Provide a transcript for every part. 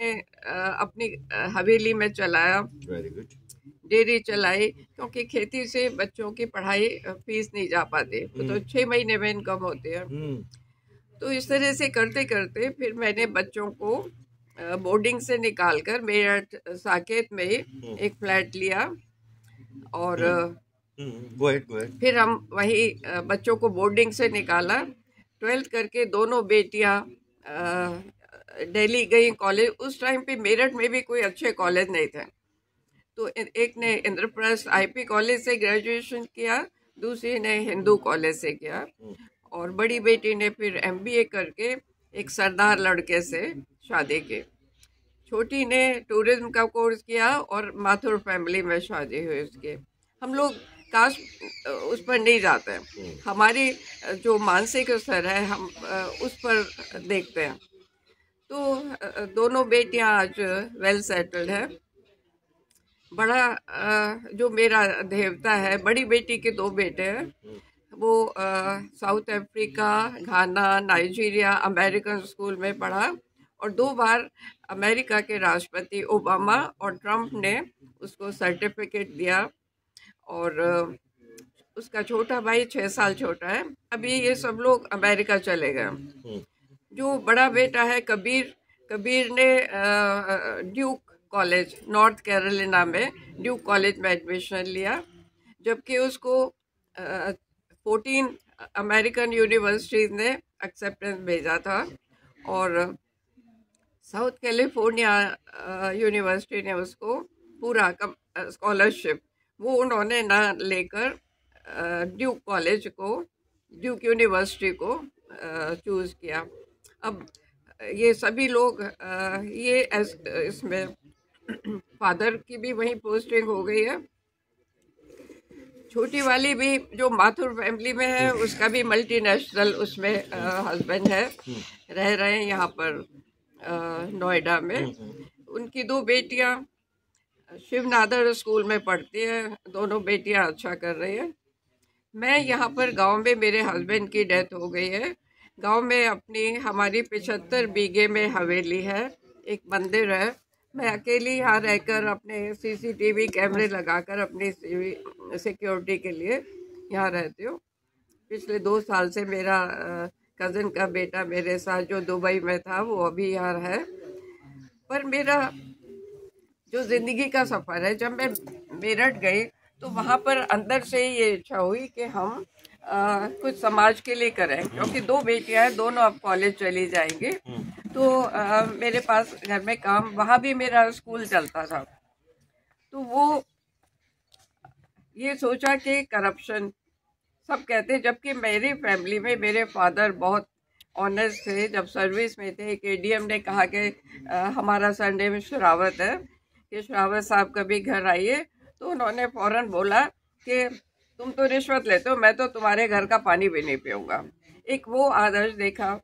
अपनी हवेली में चलाया, वेरी गुड। डेयरी चलाई, क्योंकि खेती से बच्चों की पढ़ाई फीस नहीं जा पाती, वो तो 6 महीने में इनकम होती है। तो इस तरह से करते करते फिर मैंने बच्चों को बोर्डिंग से निकालकर मेरठ साकेत में एक फ्लैट लिया और गो अहेड। फिर हम वही बच्चों को बोर्डिंग से निकाला। 12th करके दोनों बेटियां दिल्ली गई कॉलेज। उस टाइम पे मेरठ में भी कोई अच्छे कॉलेज नहीं थे, तो एक ने इंद्रप्रस्थ आईपी कॉलेज से ग्रेजुएशन किया, दूसरी ने हिंदू कॉलेज से किया, और बड़ी बेटी ने फिर एमबीए करके एक सरदार लड़के से शादी की। छोटी ने टूरिज्म का कोर्स किया और माथुर फैमिली में शादी हुई उसकी। हम लोग कास्ट उस पर नहीं जाते हैं, हमारी जो मानसिक स्तर है हम उस पर देखते हैं। तो दोनों बेटियां आज वेल सेटल्ड है। बड़ा जो मेरा देवता है, बड़ी बेटी के 2 बेटे हैं, वो साउथ अफ्रीका, घाना, नाइजीरिया, अमेरिकन स्कूल में पढ़ा और 2 बार अमेरिका के राष्ट्रपति ओबामा और ट्रम्प ने उसको सर्टिफिकेट दिया। और उसका छोटा भाई 6 साल छोटा है। अभी ये सब लोग अमेरिका चले गए। जो बड़ा बेटा है कबीर, कबीर ने ड्यूक कॉलेज नॉर्थ कैरोलिना में ड्यूक कॉलेज में एडमिशन लिया, जबकि उसको 14 अमेरिकन यूनिवर्सिटीज ने एक्सेप्टेंस भेजा था और साउथ कैलिफोर्निया यूनिवर्सिटी ने उसको पूरा स्कॉलरशिप वो उन्होंने ना लेकर ड्यूक कॉलेज को, ड्यूक यूनिवर्सिटी को चूज़ किया। अब ये सभी लोग ये इसमें फादर की भी वहीं पोस्टिंग हो गई है। छोटी वाली भी जो माथुर फैमिली में है उसका भी मल्टीनेशनल उसमें हस्बैंड है, रह रहे हैं यहाँ पर नोएडा में। उनकी 2 बेटियाँ शिवनादर स्कूल में पढ़ती हैं, दोनों बेटियाँ अच्छा कर रही हैं। मैं यहाँ पर गांव में, मेरे हस्बैंड की डेथ हो गई है, गांव में अपनी हमारी 75 बीघे में हवेली है, एक मंदिर है। मैं अकेली यहाँ रहकर अपने सीसीटीवी कैमरे लगाकर अपनी सिक्योरिटी के लिए यहाँ रहती हूँ। पिछले 2 साल से मेरा कज़न का बेटा मेरे साथ जो दुबई में था वो अभी यहाँ है। पर मेरा जो ज़िंदगी का सफ़र है, जब मैं मेरठ गई तो वहाँ पर अंदर से ये इच्छा हुई कि हम कुछ समाज के लिए करें, क्योंकि 2 बेटियां हैं, दोनों अब कॉलेज चली जाएंगी। तो मेरे पास घर में काम, वहाँ भी मेरा स्कूल चलता था, तो वो ये सोचा कि करप्शन सब कहते, जबकि मेरी फैमिली में मेरे फादर बहुत ऑनेस्ट थे। जब सर्विस में थे, एक एडीएम ने कहा कि हमारा सरनेम श्रावत है, कि श्रावत साहब कभी घर आइए, तो उन्होंने फौरन बोला कि तुम तो रिश्वत लेते हो, मैं तो तुम्हारे घर का पानी भी नहीं पीऊंगा। एक वो आदर्श देखा।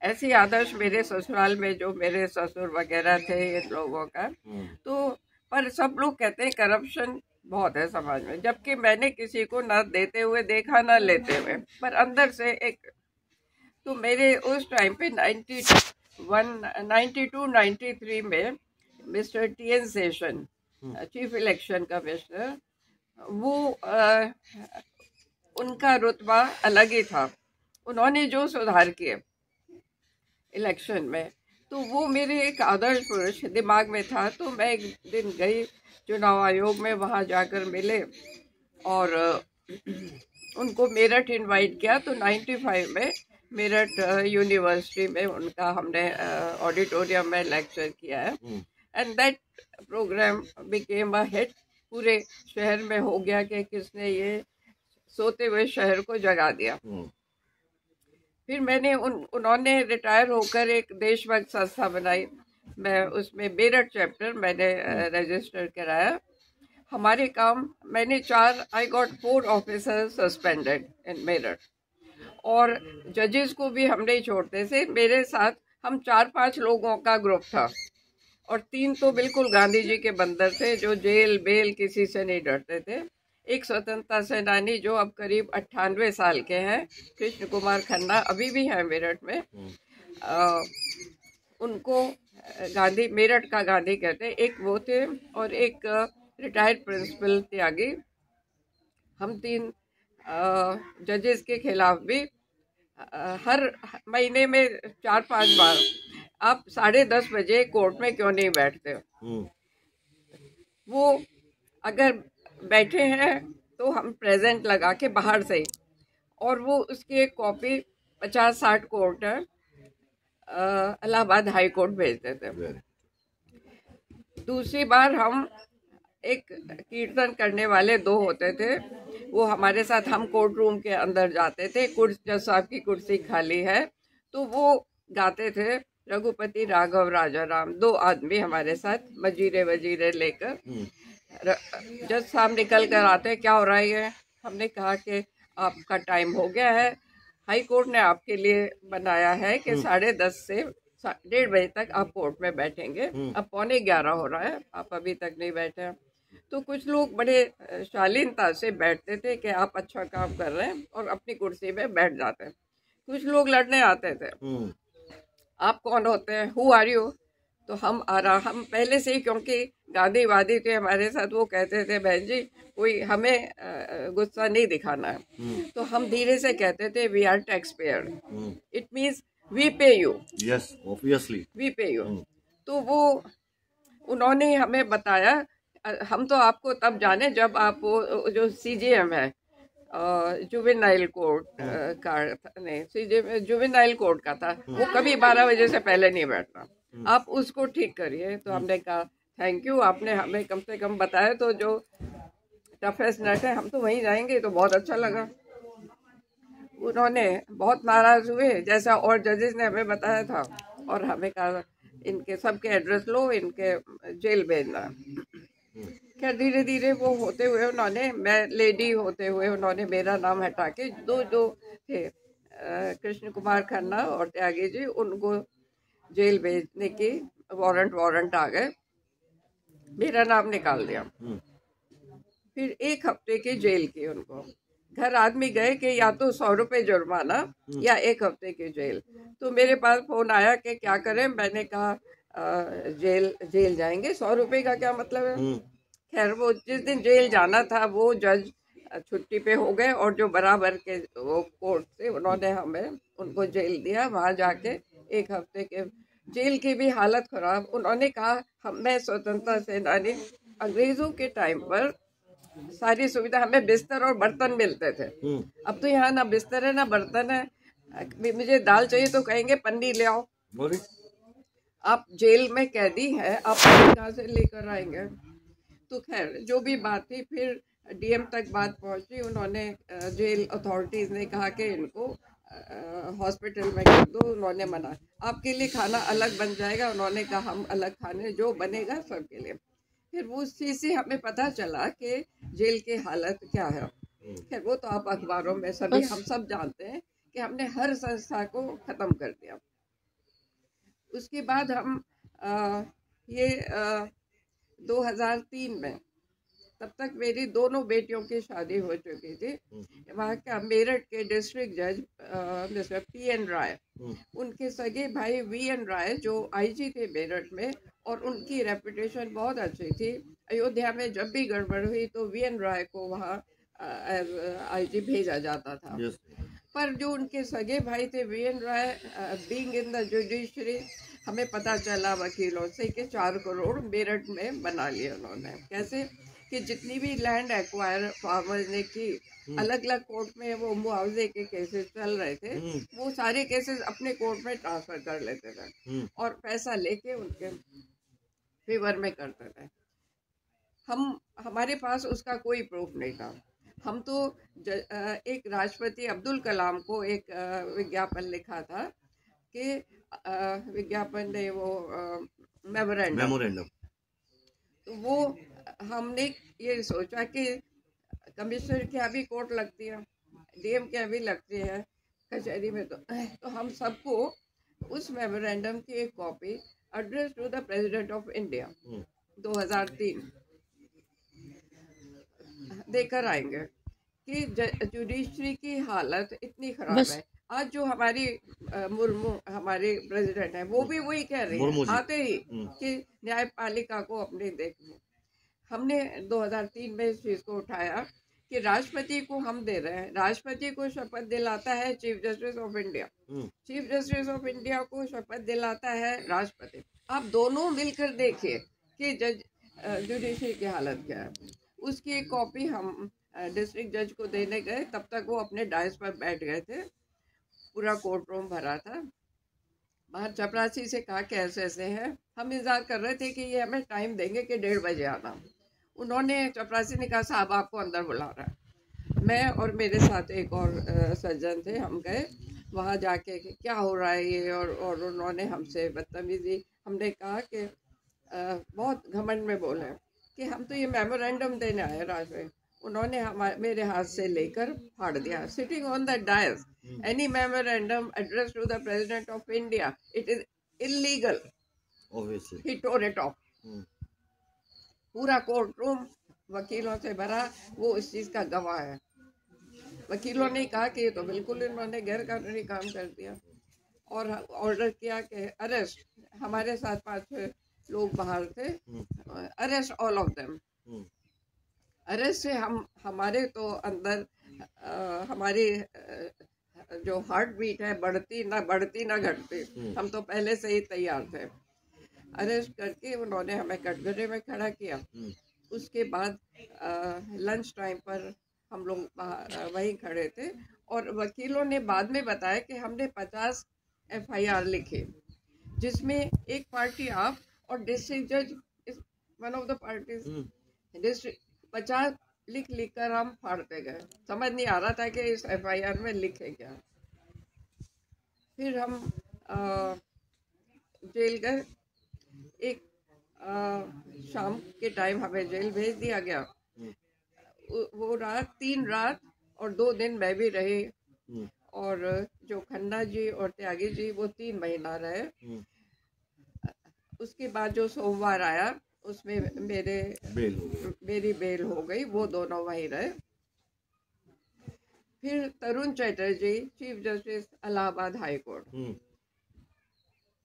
ऐसी आदर्श मेरे ससुराल में जो मेरे ससुर वगैरह थे इन लोगों का, तो पर सब लोग कहते हैं करप्शन बहुत है समाज में, जबकि मैंने किसी को न देते हुए देखा न लेते हुए, पर अंदर से एक, तो मेरे उस टाइम पे 92-93 में mister TN session, chief election commissioner, वो उनका रुतबा अलग ही था। उन्होंने जो सुधार किए इलेक्शन में, तो वो मेरे एक आदर्श पुरुष दिमाग में था। तो मैं एक दिन गई चुनाव आयोग में, वहाँ जाकर मिले और उनको मेरठ इनवाइट किया। तो 95 में मेरठ यूनिवर्सिटी में उनका हमने ऑडिटोरियम में लेक्चर किया है, and that programme became a hit. पूरे शहर में हो गया कि किसने ये सोते हुए शहर को जगा दिया। फिर मैंने उन्होंने रिटायर होकर एक देशभक्त संस्था बनाई, मैं उसमें मेरठ चैप्टर मैंने रजिस्टर कराया। हमारे काम, मैंने I got 4 officers suspended in Meerut, और जजेस को भी हम नहीं छोड़ते थे। मेरे साथ हम 4-5 लोगों का ग्रुप था, और 3 तो बिल्कुल गांधी जी के बंदर थे, जो जेल बेल किसी से नहीं डरते थे। एक स्वतंत्रता सेनानी जो अब करीब 98 साल के हैं, कृष्ण कुमार खन्ना, अभी भी हैं मेरठ में। उनको गांधी, मेरठ का गांधी कहते हैं, एक वो थे और एक रिटायर्ड प्रिंसिपल त्यागी। हम 3 जजेस के खिलाफ भी हर महीने में 4-5 बार आप 10:30 बजे कोर्ट में क्यों नहीं बैठते? वो अगर बैठे हैं तो हम प्रेजेंट लगा के बाहर से, और वो उसकी एक copy 50-60 court Allahabad high court भेज देते। दूसरी बार हम एक कीर्तन करने वाले 2 होते थे, वो हमारे साथ, हम कोर्ट रूम के अंदर जाते थे, जज साहब की कुर्सी खाली है तो वो गाते थे, रघुपति राघव राजा राम। 2 आदमी हमारे साथ मजीरे वजीरे लेकर। जज साहब निकल कर आते, क्या हो रहा है? हमने कहा कि आपका टाइम हो गया है, हाई कोर्ट ने आपके लिए बनाया है कि 10:30 से 1:30 बजे तक आप कोर्ट में बैठेंगे। अब 11:15 हो रहा है, आप अभी तक नहीं बैठे। तो कुछ लोग बड़े शालीनता से बैठते थे कि आप अच्छा काम कर रहे हैं, और अपनी कुर्सी में बैठ जाते हैं। कुछ लोग लड़ने आते थे, आप कौन होते हैं, हु आर यू? तो हम पहले से ही, क्योंकि गांधीवादी थे हमारे साथ, वो कहते थे बहन जी कोई हमें गुस्सा नहीं दिखाना है, तो हम धीरे से कहते थे we are tax payer, it means we pay you. Yes, obviously we pay you. तो वो उन्होंने हमें बताया, हम तो आपको तब जाने जब आप वो जो CJM है, जुवेनाइल कोर्ट का नहीं, जुवेनाइल कोर्ट का था, वो कभी 12 बजे से पहले नहीं बैठता, आप उसको ठीक करिए। तो हमने कहा थैंक यू, आपने हमें कम से कम बताया, तो जो टफेस्ट नट है हम तो वहीं जाएंगे। तो बहुत अच्छा लगा। उन्होंने बहुत नाराज हुए, जैसा और जजेस ने हमें बताया था, और हमें कहा इनके सबके एड्रेस लो, इनके जेल भेजना। खैर धीरे धीरे वो होते हुए उन्होंने, मैं लेडी होते हुए उन्होंने मेरा नाम हटा के दो थे, कृष्ण कुमार खन्ना और त्यागी जी, उनको जेल भेजने की वारंट आ गए, मेरा नाम निकाल दिया। फिर 1 हफ्ते की जेल की उनको। घर आदमी गए कि या तो 100 रुपए जुर्माना या 1 हफ्ते की जेल। तो मेरे पास फोन आया कि क्या करें? मैंने कहा जेल जाएंगे, 100 रुपए का क्या मतलब है? खैर वो जिस दिन जेल जाना था वो जज छुट्टी पे हो गए, और जो बराबर के वो कोर्ट से, उन्होंने हमें उनको जेल दिया। वहां जाके 1 हफ्ते के जेल की भी हालत खराब। उन्होंने कहा मैं स्वतंत्रता सेनानी, अंग्रेजों के टाइम पर सारी सुविधा, हमें बिस्तर और बर्तन मिलते थे। अब तो यहाँ ना बिस्तर है ना बर्तन है। मुझे दाल चाहिए तो कहेंगे पन्नी ले आओ। आप जेल में कैदी है, आप कहाँ से लेकर आएंगे? तो खैर जो भी बात थी, फिर DM तक बात पहुंची। उन्होंने जेल अथॉरिटीज ने कहा कि इनको हॉस्पिटल में कर दो। उन्होंने मना, आपके लिए खाना अलग बन जाएगा। उन्होंने कहा हम अलग खाने जो बनेगा सबके लिए। फिर वो चीज से हमें पता चला कि जेल की हालत क्या है। खैर वो तो आप अखबारों में सभी हम सब जानते हैं कि हमने हर संस्था को खत्म कर दिया। उसके बाद हम ये 2003 में, तब तक मेरी दोनों बेटियों की शादी हो चुकी थी। वहाँ का मेरठ के डिस्ट्रिक्ट जज मिस्टर PN राय, उनके सगे भाई VN राय जो IG थे मेरठ में, और उनकी रेपुटेशन बहुत अच्छी थी। अयोध्या में जब भी गड़बड़ हुई तो VN राय को वहाँ IG भेजा जाता था। पर जो उनके सगे भाई थे VN Rai, being in the judiciary, हमें पता चला वकीलों से कि 4 करोड़ मेरठ में बना लिए उन्होंने। कैसे कि जितनी भी लैंड एक्वायर फार्मर्स ने की, अलग अलग कोर्ट में वो मुआवजे के केसेस चल रहे थे, वो सारे केसेस अपने कोर्ट में ट्रांसफर कर लेते थे और पैसा लेके उनके फेवर में करते थे। हमारे पास उसका कोई प्रूफ नहीं था। हम तो एक राष्ट्रपति अब्दुल कलाम को एक विज्ञापन लिखा था कि विज्ञापन ने वो मेमोरेंडम, तो वो हमने ये सोचा कि कमिश्नर की अभी कोर्ट लगती है, DM की अभी लगती है कचहरी में, तो हम सबको उस मेमोरेंडम की एक copy address to the president of India 2003 देकर आएंगे कि जुडिशरी की हालत इतनी खराब है। आज जो हमारी मुर्मू हमारे प्रेसिडेंट है वो भी वही कह रही है आते ही कि न्यायपालिका को अपने देखो। हमने 2003 में इस चीज को उठाया कि राष्ट्रपति को हम दे रहे हैं, राष्ट्रपति को शपथ दिलाता है chief justice of India, chief justice of India को शपथ दिलाता है राष्ट्रपति। आप दोनों मिलकर देखिए कि जज जुडिशरी की हालत क्या है। उसकी एक कॉपी हम डिस्ट्रिक्ट जज को देने गए, तब तक वो अपने डायस पर बैठ गए थे, पूरा कोर्ट रूम भरा था। बाहर चपरासी से कहा कि ऐसे ऐसे है, हम इंतजार कर रहे थे कि ये हमें टाइम देंगे कि 1:30 बजे आना। उन्होंने चपरासी ने कहा साहब आपको अंदर बुला रहा है। मैं और मेरे साथ एक और सज्जन थे, हम गए वहाँ जाके कि क्या हो रहा है ये, और उन्होंने हमसे बदतमीजी, हमने कहा कि बहुत घमंड में बोले कि हम तो ये मेमोरेंडम देने आए राष्ट्रपति। उन्होंने मेरे हाथ से लेकर फाड़ दिया। Sitting on the dais, any memorandum address to the president of India, it is illegal, he tore it off. पूरा कोर्ट रूम वकीलों से भरा, वो इस चीज का गवाह है। वकीलों ने कहा कि ये तो बिल्कुल इन्होंने गैर कानूनी काम कर दिया, और ऑर्डर किया कि अरेस्ट। हमारे साथ 5-6 लोग बाहर थे, arrest all of them. Arrest से हमारे तो अंदर हमारी जो हार्ट बीट है बढ़ती ना घटती, हम तो पहले से ही तैयार थे। अरेस्ट करके उन्होंने हमें कटघरे में खड़ा किया। उसके बाद लंच टाइम पर हम लोग वहीं खड़े थे, और वकीलों ने बाद में बताया कि हमने 50 FIR लिखे, जिसमें एक पार्टी आप और डिस्ट्रिक्ट जज is one of the parties. District 50 लिख कर हम फाड़ते गए, समझ नहीं आ रहा था कि इस FIR में लिखे क्या। फिर हम जेल गए। एक शाम के टाइम हमें जेल भेज दिया गया। वो रात 3 रात और 2 दिन मैं भी रही, और जो खन्ना जी और त्यागी जी वो 3 महीना रहे। उसके बाद जो सोमवार आया उसमें मेरी बेल हो गई, वो दोनों वहीं रहे। फिर Tarun Chatterjee chief justice Allahabad high court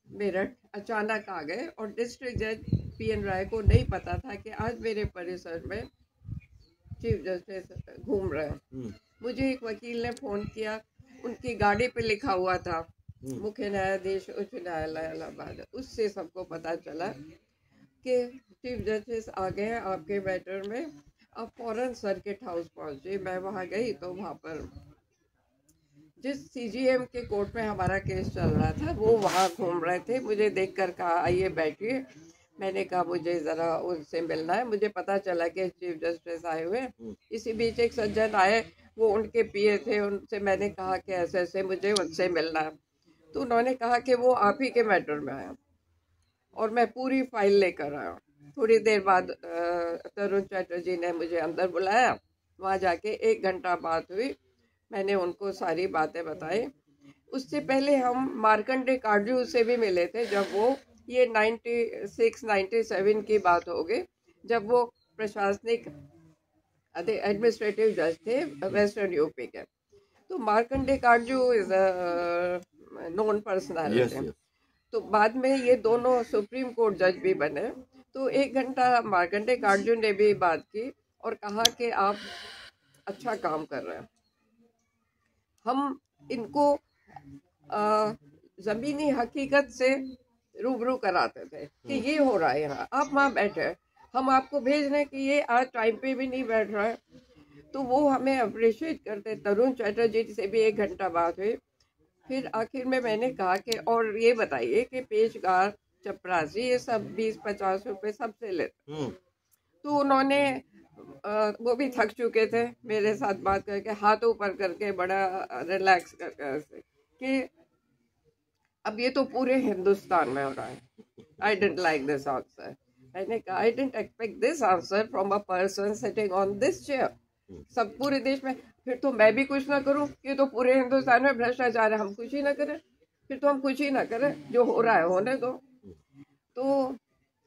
Meerut अचानक आ गए, और डिस्ट्रिक्ट जज PN राय को नहीं पता था कि आज मेरे परिसर में चीफ जस्टिस घूम रहे हैं। मुझे एक वकील ने फोन किया, उनकी गाड़ी पे लिखा हुआ था मुख्य न्यायाधीश उच्च न्यायालय इलाहाबाद। उससे सबको पता चला कि चीफ जस्टिस आ गए हैं आपके मैटर में, अब फौरन सर्किट हाउस पहुंचे। मैं वहां गई तो वहां पर जिस CGM के कोर्ट में हमारा केस चल रहा था वो वहाँ घूम रहे थे। मुझे देखकर कहा आइए बैठिए। मैंने कहा मुझे ज़रा उनसे मिलना है। मुझे पता चला कि चीफ जस्टिस आए हुए। इसी बीच एक सज्जन आए, वो उनके PA थे। उनसे मैंने कहा कि ऐसे ऐसे मुझे उनसे मिलना है। तो उन्होंने कहा कि वो आप ही के मैटर में आया, और मैं पूरी फाइल लेकर आया। थोड़ी देर बाद तरुण चटर्जी ने मुझे अंदर बुलाया। वहाँ जाके 1 घंटा बात हुई। मैंने उनको सारी बातें बताई। उससे पहले हम मार्कंडे काटजू से भी मिले थे, जब वो ये 96-97 की बात हो गई, जब वो प्रशासनिक एडमिनिस्ट्रेटिव जज थे वेस्टर्न यूपी के। तो Markandey Katju is known personality. तो बाद में ये दोनों सुप्रीम कोर्ट जज भी बने। तो 1 घंटा मार्कंडे काटजू ने भी बात की और कहा कि आप अच्छा काम कर रहे हैं। हम इनको जमीनी हकीकत से रूबरू कराते थे कि ये हो रहा है यहाँ, आप वहाँ बैठे, हम आपको भेज रहे हैं कि ये आज टाइम पे भी नहीं बैठ रहा है। तो वो हमें अप्रिशिएट करते। तरुण चटर्जी से भी 1 घंटा बात हुई। फिर आखिर में मैंने कहा कि और ये बताइए कि पेशकार चपरासी ये सब 20-50 रुपए सबसे लेते। तो उन्होंने वो भी थक चुके थे मेरे साथ बात करके, हाथ ऊपर करके बड़ा रिलैक्स करके कि अब ये तो पूरे हिंदुस्तान में हो रहा है। I didn't like this answer. मैंने कहा I didn't expect this answer from a person sitting on this chair. सब पूरे देश में, फिर तो मैं भी कुछ ना करूं, ये तो पूरे हिंदुस्तान में भ्रष्टाचार है, हम कुछ ही ना करें। फिर तो हम कुछ ही ना करें, जो हो रहा है होने दो। तो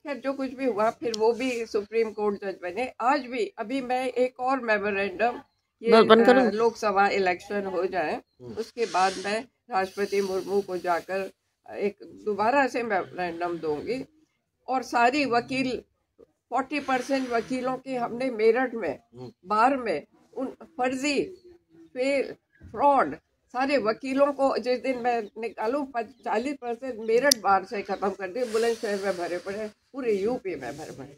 खैर जो कुछ भी हुआ, फिर वो भी सुप्रीम कोर्ट जज बने। आज भी अभी मैं एक और मेमोरेंडम ये लोकसभा इलेक्शन हो जाए, उसके बाद मैं राष्ट्रपति मुर्मू को जाकर एक दोबारा से मेमोरेंडम दूंगी। और सारी वकील 40% वकीलों की हमने मेरठ में बार में उन फर्जी फ्रॉड सारे वकीलों को जिस दिन मैं निकालूं 40% मेरठ बार से खत्म कर दिए। बुलंदशहर में भरे पड़े, पूरे यूपी में भरे पड़े,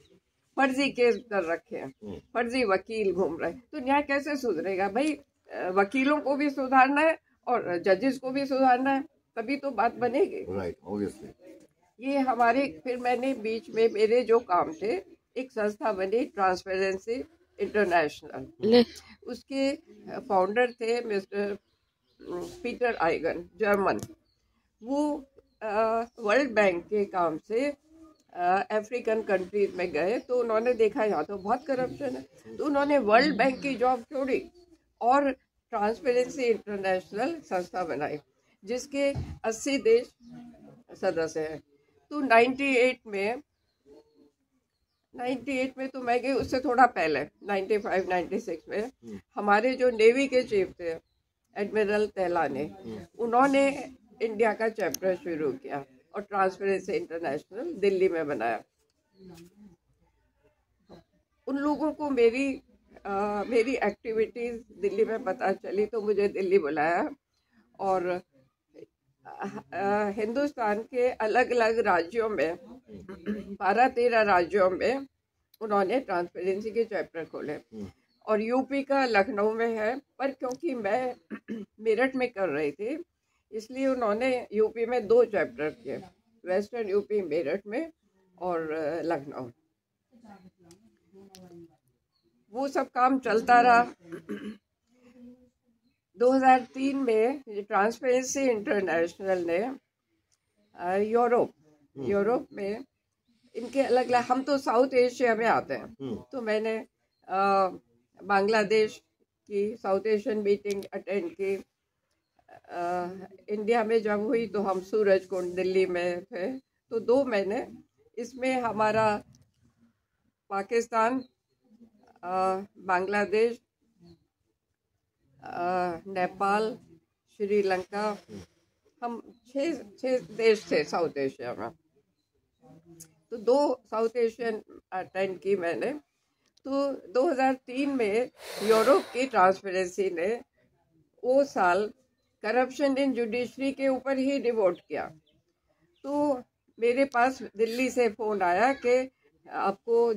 फर्जी केस कर रखे हैं, फर्जी वकील घूम रहे। तो न्याय कैसे सुधरेगा भाई? वकीलों को भी सुधारना है और जजेस को भी सुधारना है, तभी तो बात बनेगी। Right, obviously. ये हमारे, फिर मैंने बीच में मेरे जो काम थे, एक संस्था बनी ट्रांसपेरेंसी इंटरनेशनल, उसके फाउंडर थे मिस्टर पीटर आइगन, जर्मन। वो वर्ल्ड बैंक के काम से अफ्रीकन कंट्रीज में गए, तो उन्होंने देखा यहाँ तो बहुत करप्शन है, तो उन्होंने वर्ल्ड बैंक की जॉब छोड़ी और ट्रांसपेरेंसी इंटरनेशनल संस्था बनाई, जिसके 80 देश सदस्य हैं। तो 98 में तो मैं गई, उससे थोड़ा पहले 95-96 में हमारे जो नेवी के चीफ थे एडमिरल तहलानी, उन्होंने इंडिया का चैप्टर शुरू किया और ट्रांसपेरेंसी इंटरनेशनल दिल्ली में बनाया। उन लोगों को मेरी एक्टिविटीज दिल्ली में पता चली, तो मुझे दिल्ली बुलाया और हिंदुस्तान के अलग अलग राज्यों में 12-13 राज्यों में उन्होंने ट्रांसपेरेंसी के चैप्टर खोले। और यूपी का लखनऊ में है, पर क्योंकि मैं मेरठ में कर रही थी, इसलिए उन्होंने यूपी में 2 चैप्टर किए, वेस्टर्न यूपी मेरठ में और लखनऊ। वो सब काम चलता रहा। 2003 में ट्रांसपेरेंसी इंटरनेशनल ने यूरोप में इनके अलग अलग, हम तो साउथ एशिया में आते हैं, तो मैंने बांग्लादेश की साउथ एशियन मीटिंग अटेंड की। इंडिया में जब हुई तो हम सूरजकुंड दिल्ली में थे, तो 2 महीने इसमें हमारा पाकिस्तान, बांग्लादेश, नेपाल, श्रीलंका, हम 6 देश थे साउथ एशिया में। तो 2 साउथ एशियन अटेंड की मैंने। तो 2003 में यूरोप की ट्रांसपेरेंसी ने वो साल करप्शन इन जुडिशरी के ऊपर ही डिवोट किया। तो मेरे पास दिल्ली से फ़ोन आया कि आपको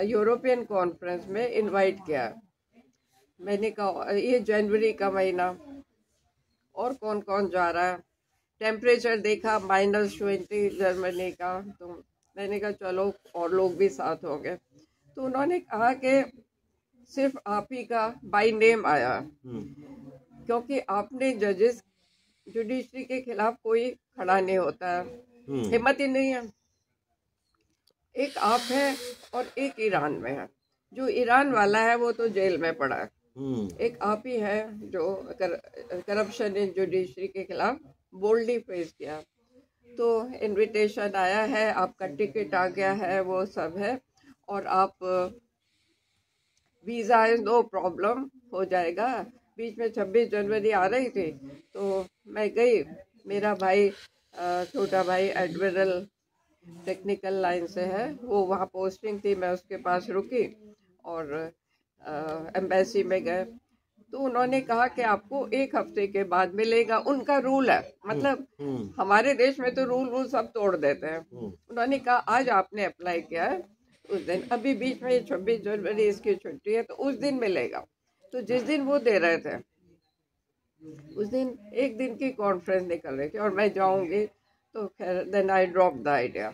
यूरोपियन कॉन्फ्रेंस में इनवाइट किया। मैंने कहा ये जनवरी का महीना, और कौन कौन जा रहा है? टेम्परेचर देखा -20 जर्मनी का, तो मैंने कहा चलो और लोग भी साथ होंगे। तो उन्होंने कहा कि सिर्फ आप ही का बाय नेम आया, क्योंकि आपने जजेस जुडिशरी के खिलाफ कोई खड़ा नहीं होता है, हिम्मत ही नहीं है। एक आप है और एक ईरान में है। जो ईरान वाला है वो तो जेल में पड़ा है, एक आप ही है जो करप्शन इन जुडिशरी के खिलाफ बोल्डली फेस किया। तो इनविटेशन आया है, आपका टिकट आ गया है, वो सब है, और आप वीज़ा है, नो प्रॉब्लम, हो जाएगा। बीच में 26 जनवरी आ रही थी, तो मैं गई। मेरा भाई, छोटा भाई एडमिरल टेक्निकल लाइन से है, वो वहाँ पोस्टिंग थी, मैं उसके पास रुकी और एम्बेसी में गए। तो उन्होंने कहा कि आपको 1 हफ्ते के बाद मिलेगा, उनका रूल है। मतलब हमारे देश में तो रूल सब तोड़ देते हैं। उन्होंने कहा आज आपने अप्लाई किया है, उस दिन, अभी बीच में 26 जनवरी इसकी छुट्टी है, तो उस दिन मिलेगा। तो जिस दिन वो दे रहे थे, उस दिन 1 दिन की कॉन्फ्रेंस निकल रही थी और मैं जाऊंगी, तो खैर then I drop the idea.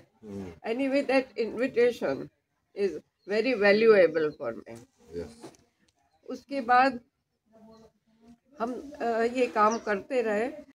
Anyway that invitation is very valuable for me. उसके बाद हम ये काम करते रहे।